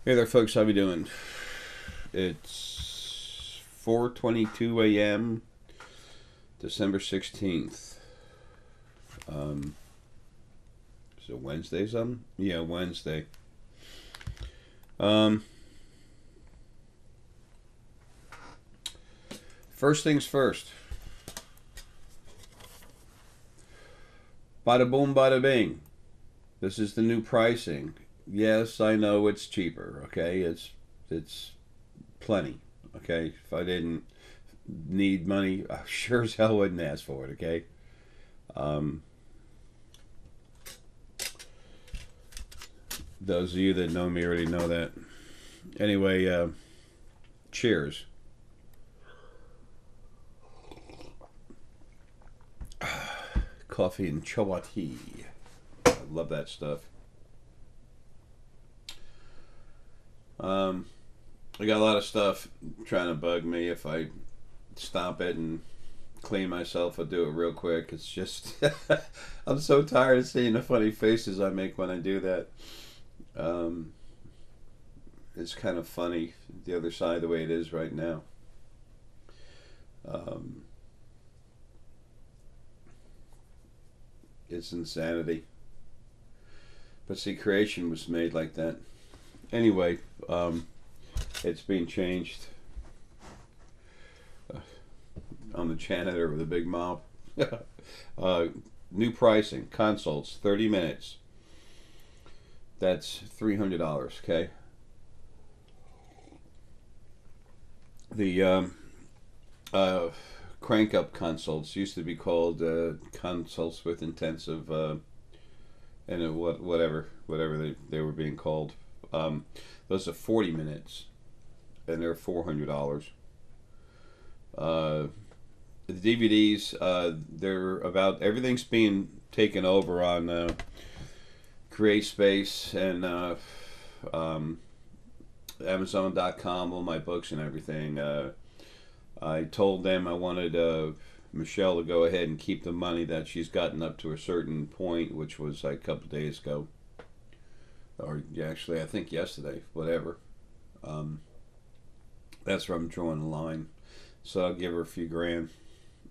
Hey there, folks. How we doing? It's 4:22 a.m. December 16th. Um, is it Wednesday? Something? Yeah, Wednesday. Um, First things first. Bada boom, bada bing. This is the new pricing. Yes, I know it's cheaper. Okay, it's plenty. Okay, if I didn't need money, I sure as hell wouldn't ask for it. Okay. Um, those of you that know me already know that. Anyway, cheers. Coffee and chowa tea. I love that stuff. Um, I got a lot of stuff trying to bug me. If I stop it and clean myself, I'll do it real quick. It's just, I'm so tired of seeing the funny faces I make when I do that. Um, it's kind of funny, the other side, the way it is right now. Um, it's insanity. But see, creation was made like that. Anyway, it's being changed. I'm the janitor with a big mop. uh, New pricing. Consults, 30 minutes. That's $300, okay? The uh, crank up consults used to be called consults with intensive, and whatever they were being called. Those are 40 minutes, and they're $400. Uh, the DVDs, they're about everything's being taken over on CreateSpace and um, Amazon.com, all my books and everything. I told them I wanted Michelle to go ahead and keep the money that she's gotten up to a certain point, which was like a couple of days ago, or yeah, actually I think yesterday, whatever. Um, that's where I'm drawing the line. So I'll give her a few grand,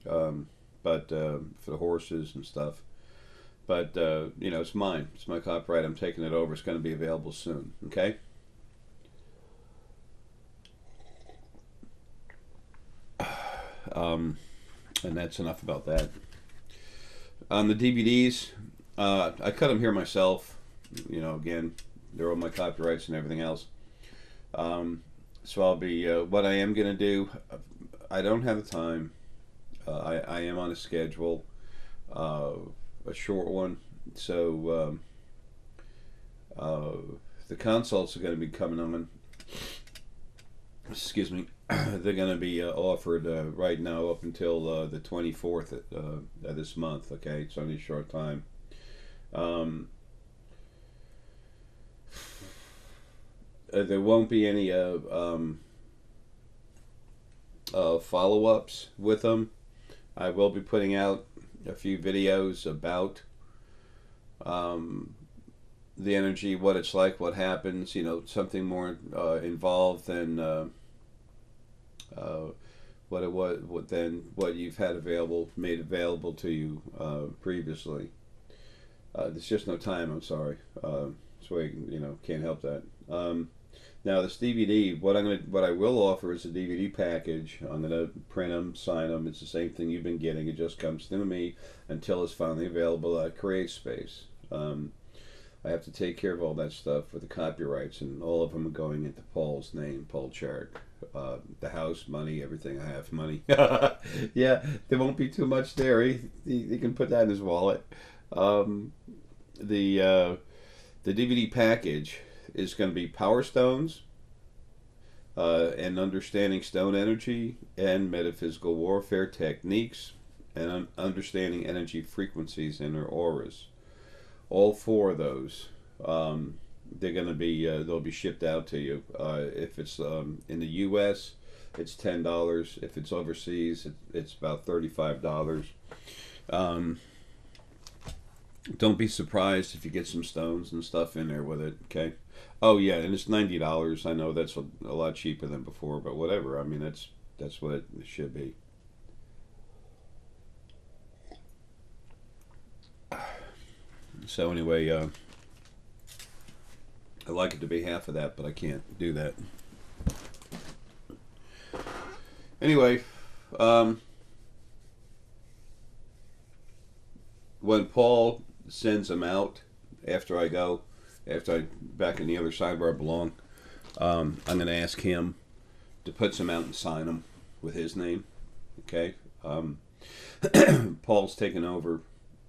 but for the horses and stuff. But it's mine. It's my copyright. I'm taking it over. It's going to be available soon. Okay. Um, and that's enough about that. On the DVDs, I cut them here myself. Again, they're all my copyrights and everything else. So I'll be. What I am gonna do. I don't have the time. I am on a schedule, uh, a short one. So the consults are going to be coming on. Excuse me. They're going to be offered right now up until the 24th of this month. Okay, it's only a short time. Um, there won't be any follow ups with them. I will be putting out a few videos about um, the energy, what it's like, what happens. Something more involved than uh, what it was, than what you've had made available to you previously. There's just no time. I'm sorry. So I can't help that. Now this DVD, what I will offer is a DVD package. I'm gonna print them, sign them. It's the same thing you've been getting. It just comes through me until it's finally available at CreateSpace. I have to take care of all that stuff with the copyrights, and all of them are going into Paul's name, Paul Charik. The house, money, everything I have, money. Yeah, there won't be too much there. He can put that in his wallet. Um, the uh, the DVD package is going to be Power Stones, and understanding stone energy and metaphysical warfare techniques, and understanding energy frequencies in their auras. All four of those, they're going to be they'll be shipped out to you. If it's in the U.S., it's $10. If it's overseas, it's about $35. Um, Don't be surprised if you get some stones and stuff in there with it. Okay. Oh yeah, and it's $90. I know that's a lot cheaper than before, but whatever. I mean, that's what it should be. So anyway, I'd like it to be half of that, but I can't do that. Anyway, when Paul sends them out after I go, after I back in the other side where I belong, I'm going to ask him to put some out and sign them with his name. Okay. Paul's taken over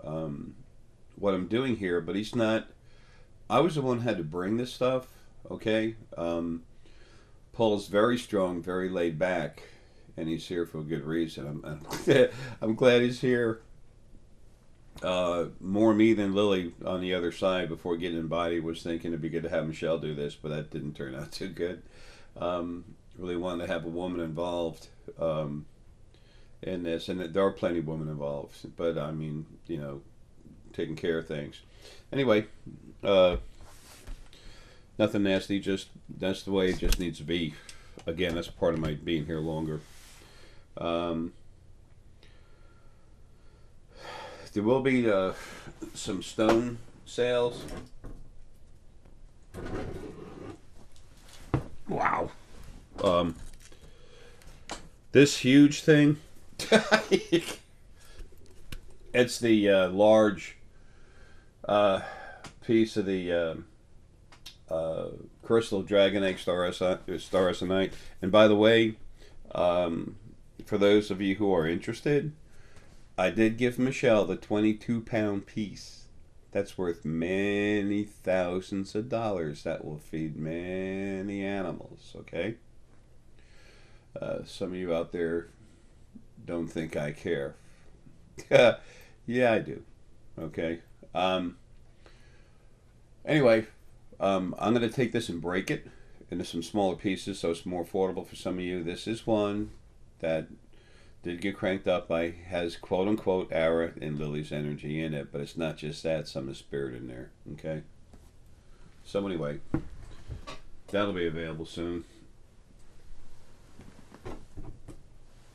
what I'm doing here, but he's not. I was the one who had to bring this stuff. Okay. Paul's very strong, very laid back, and he's here for a good reason. I'm glad he's here. More me than Lily on the other side before getting in body was thinking it'd be good to have Michelle do this, but that didn't turn out too good. Really wanted to have a woman involved in this, and there are plenty of women involved, but I mean, taking care of things. Anyway, nothing nasty, just that's the way it just needs to be. Again, that's part of my being here longer. There will be some stone sales. Wow. This huge thing. It's the large piece of the crystal dragonite star essenite. And by the way, for those of you who are interested, I did give Michelle the 22-pound piece. That's worth many thousands of dollars. That will feed many animals, okay? Some of you out there don't think I care. Yeah, I do. Okay. Anyway, I'm going to take this and break it into some smaller pieces so it's more affordable for some of you. This is one that did get cranked up by, has quote unquote Ara and Lily's energy in it, but it's not just that, some of the spirit in there. Okay. So anyway, that'll be available soon.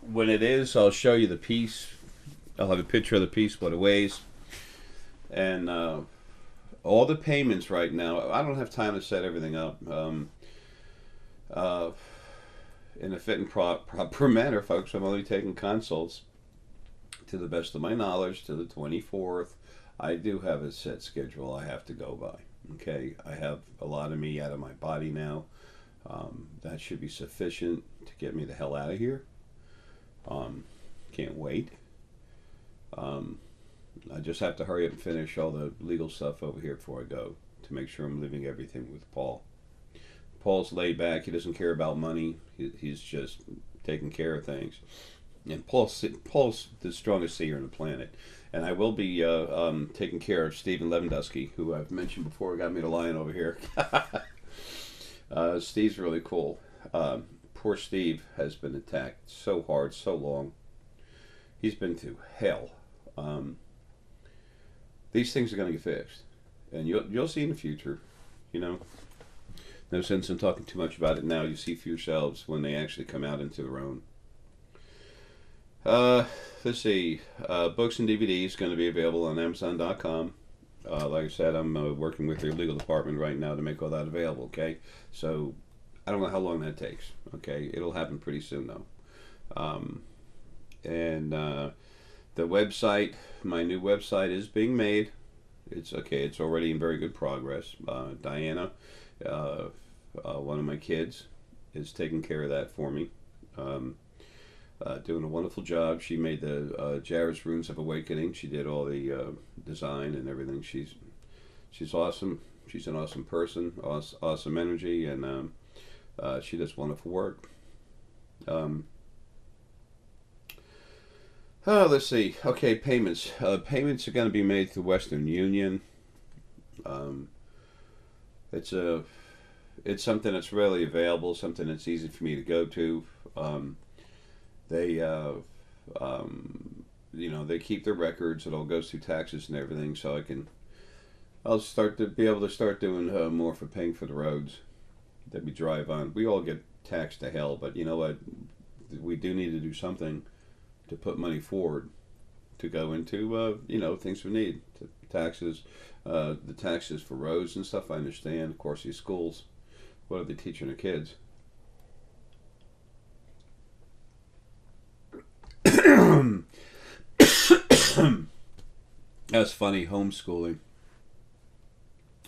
When it is, I'll show you the piece. I'll have a picture of the piece, what it weighs, and all the payments right now. I don't have time to set everything up in a fit and proper manner, folks. I'm only taking consults to the best of my knowledge to the 24th. I do have a set schedule I have to go by. Okay, I have a lot of me out of my body now. That should be sufficient to get me the hell out of here. Can't wait. I just have to hurry up and finish all the legal stuff over here before I go to make sure I'm leaving everything with Paul. Paul's laid back. He doesn't care about money. He's just taking care of things. And Paul's the strongest seer on the planet. And I will be taking care of Stephen Lewandowski, who I've mentioned before, got me the lion over here. Steve's really cool. Poor Steve has been attacked so hard, so long. He's been through hell. These things are going to get fixed, and you'll see in the future. No sense in talking too much about it now. You see for yourselves when they actually come out into their own. Let's see. Books and DVDs going to be available on Amazon.com. Like I said, I'm working with your legal department right now to make all that available. Okay, so I don't know how long that takes. Okay, it'll happen pretty soon though. And the website, my new website is being made. It's okay. It's already in very good progress. Diana, one of my kids, is taking care of that for me. Doing a wonderful job. She made the Jared's Runes of Awakening. She did all the design and everything. She's awesome. She's an awesome person, awesome energy, and she does wonderful work. Let's see. Okay, payments. Payments are going to be made through Western Union. It's something that's readily available, something that's easy for me to go to. They they keep their records. It all goes through taxes and everything, so I can I'll start to be able to start doing more for paying for the roads that we drive on. We all get taxed to hell, but you know what? We do need to do something to put money forward to go into things we need. Taxes, the taxes for roads and stuff. I understand. Of course, these schools. What are they teaching their kids? That's funny. Homeschooling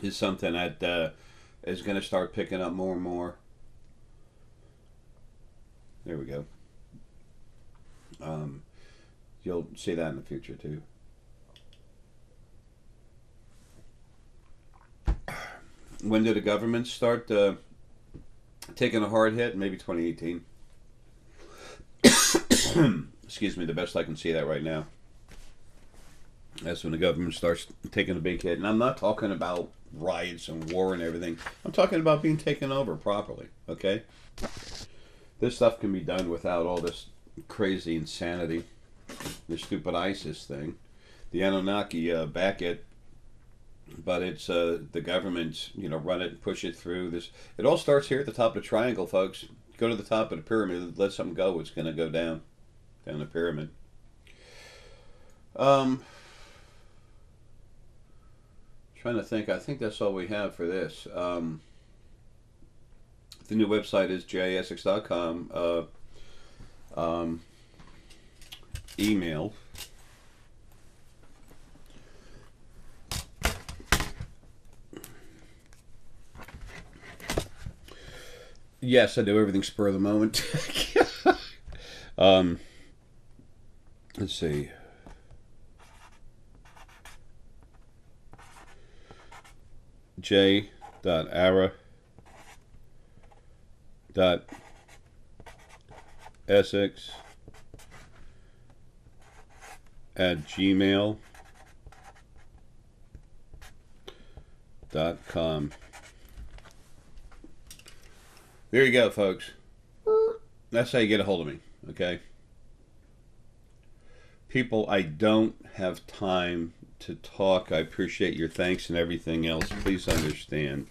is something that is going to start picking up more and more. There we go. You'll see that in the future too. When did the government start taking a hard hit? Maybe 2018. Excuse me, the best I can see that right now. That's when the government starts taking a big hit. And I'm not talking about riots and war and everything. I'm talking about being taken over properly, okay? This stuff can be done without all this crazy insanity. The stupid ISIS thing. The Anunnaki back it. But it's the government, run it, push it through. It all starts here at the top of the triangle, folks. Go to the top of the pyramid, let something go, it's going to go down the pyramid. Trying to think. I think that's all we have for this. The new website is jayessex.com. Email. Yes, I do everything spur of the moment. Let's see. j.ara.essex@gmail.com. There you go, folks. That's how you get a hold of me, okay? People, I don't have time to talk. I appreciate your thanks and everything else. Please understand.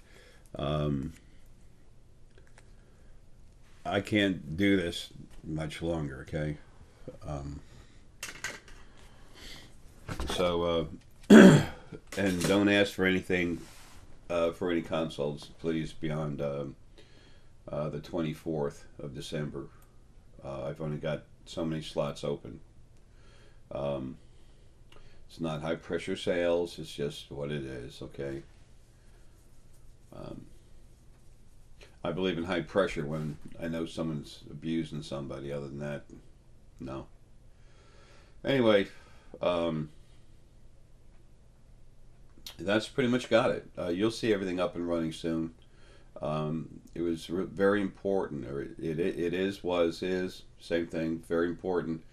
I can't do this much longer, okay? And don't ask for anything, for any consults, please, beyond the 24th of December. I've only got so many slots open. It's not high pressure sales, it's just what it is, okay? I believe in high pressure when I know someone's abusing somebody. Other than that, no. Anyway, that's pretty much got it. You'll see everything up and running soon. It was very important, or it is, same thing, very important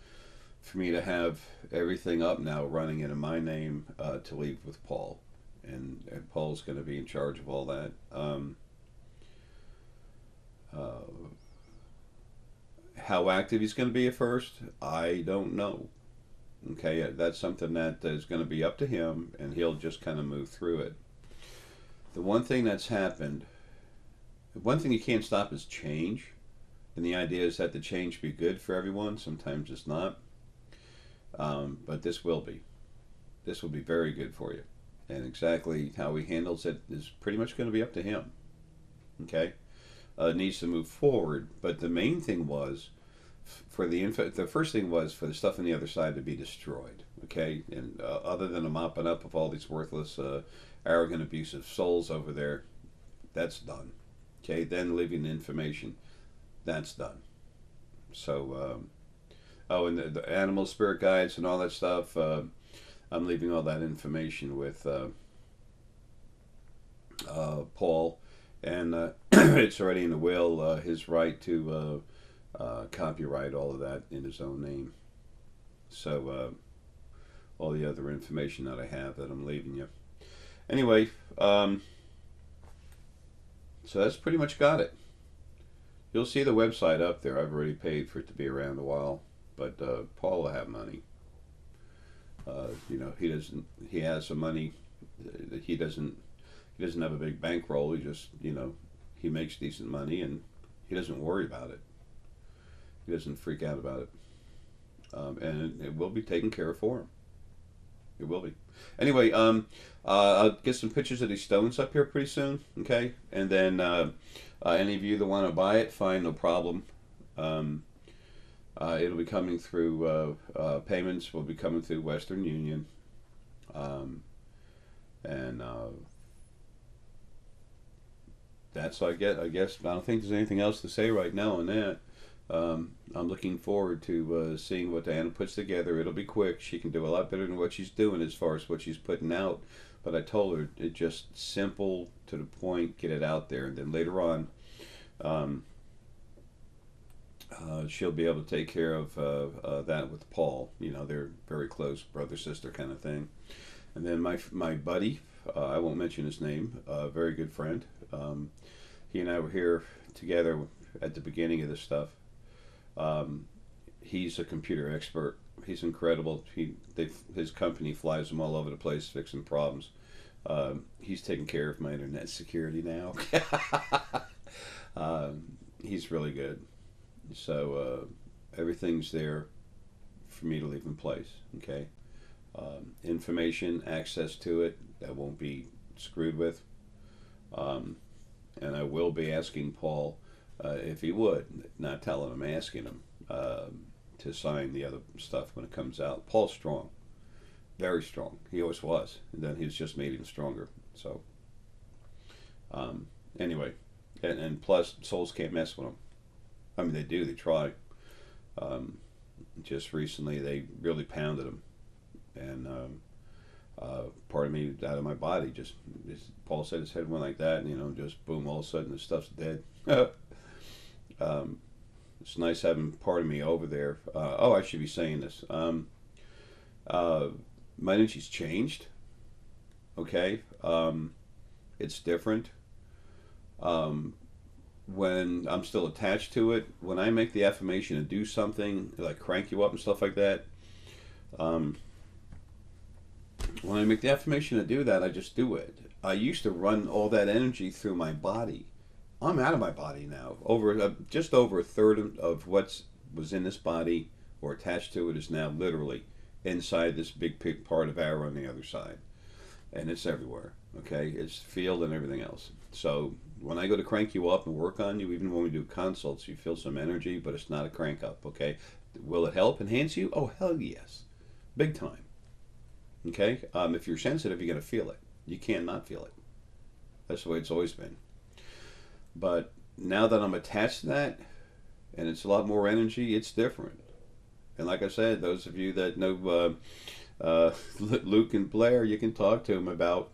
for me to have everything up now running in my name to leave with Paul. And Paul's going to be in charge of all that. How active he's going to be at first, I don't know. Okay, that's something that is going to be up to him, and he'll just kind of move through it. The one thing that's happened, one thing you can't stop is change. And the idea is that the change be good for everyone. Sometimes it's not. But this will be. This will be very good for you. And exactly how he handles it is pretty much going to be up to him. Okay? Needs to move forward. But the main thing was, the first thing was for the stuff on the other side to be destroyed. Okay? And other than a mopping up of all these worthless, arrogant, abusive souls over there, that's done. Okay? Then leaving the information, that's done. So, and the animal spirit guides and all that stuff, I'm leaving all that information with Paul, and it's already in the will, his right to copyright all of that in his own name. So all the other information that I have that I'm leaving you. Anyway, so that's pretty much got it. You'll see the website up there. I've already paid for it to be around a while, but Paul will have money. He doesn't. He has some money He doesn't have a big bankroll. He just, he makes decent money, and he doesn't worry about it. He doesn't freak out about it, and it will be taken care of for him. It will be. Anyway, I'll get some pictures of these stones up here pretty soon, okay? And then any of you that want to buy it, fine, no problem. It'll be coming through, payments will be coming through Western Union. And that's what I get. I guess I don't think there's anything else to say right now on that. I'm looking forward to seeing what Diana puts together. It'll be quick. She can do a lot better than what she's doing as far as what she's putting out. But I told her it just simple, to the point, get it out there, and then later on, she'll be able to take care of that with Paul. They're very close, brother sister kind of thing. And then my buddy, I won't mention his name, a very good friend. He and I were here together at the beginning of this stuff. He's a computer expert. He's incredible. His company flies him all over the place fixing problems. He's taking care of my internet security now. He's really good. So everything's there for me to leave in place. Okay. Information, access to it, that won't be screwed with. And I will be asking Paul if he would, not telling him, asking him to sign the other stuff when it comes out. Paul's strong, very strong. He always was, and then he's just made even stronger. So anyway, and plus souls can't mess with him. I mean, they do. They try. Just recently, they really pounded him, and part of me out of my body just Paul said his head went like that, and just boom, all of a sudden the stuff's dead. It's nice having part of me over there. I should be saying this. My energy's changed. Okay, it's different. When I'm still attached to it, when I make the affirmation to do something, like crank you up and stuff like that, when I make the affirmation to do that, I just do it. I used to run all that energy through my body. I'm out of my body now. Just over a third of what was in this body or attached to it is now literally inside this big part of air on the other side. And it's everywhere. Okay? It's field and everything else. So when I go to crank you up and work on you, even when we do consults, you feel some energy, but it's not a crank up. Okay? Will it help enhance you? Oh, hell yes. Big time. Okay? If you're sensitive, you're going to feel it. You can't not feel it. That's the way it's always been. But now that I'm attached to that, and it's a lot more energy, it's different. And like I said, those of you that know Luke and Blair, you can talk to them about,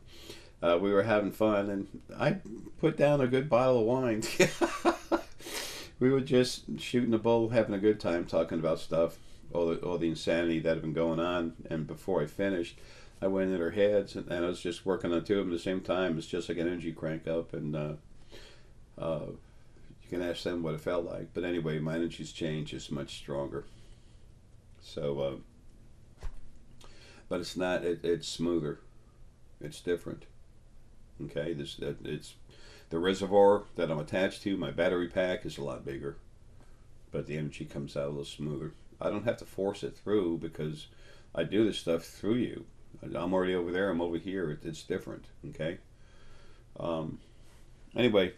we were having fun, and I put down a good bottle of wine. We were just shooting the bull, having a good time, talking about stuff, all the insanity that had been going on. And before I finished, I went in their heads, and I was just working on two of them at the same time. It's just like an energy crank up, and you can ask them what it felt like. But anyway, my energy's changed. It's much stronger. So, but it's not. It's smoother. It's different. Okay, it's the reservoir that I'm attached to. My battery pack is a lot bigger, but the energy comes out a little smoother. I don't have to force it through because I do this stuff through you. I'm already over there. I'm over here. It's different. Okay. Anyway,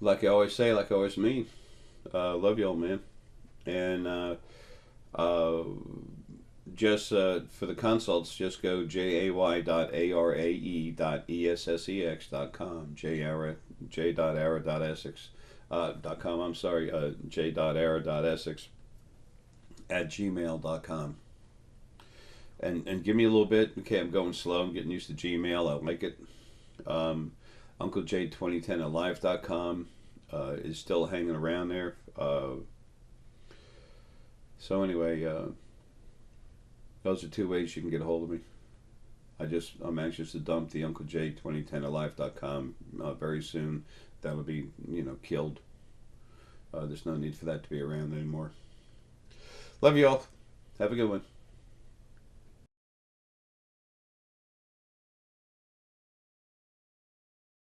like I always say, like I always mean, love y'all, man. And just for the consults, just go jay.arae.essex.com, j.ara.essex.com. I'm sorry, j.ara.essex at gmail.com. And give me a little bit. Okay, I'm going slow. I'm getting used to Gmail. I'll make it. Uncle J 2010 at live.com is still hanging around there. So anyway, those are two ways you can get a hold of me. I'm anxious to dump the Uncle J 2010 at live.com very soon. That'll be killed. There's no need for that to be around anymore. Love you all. Have a good one.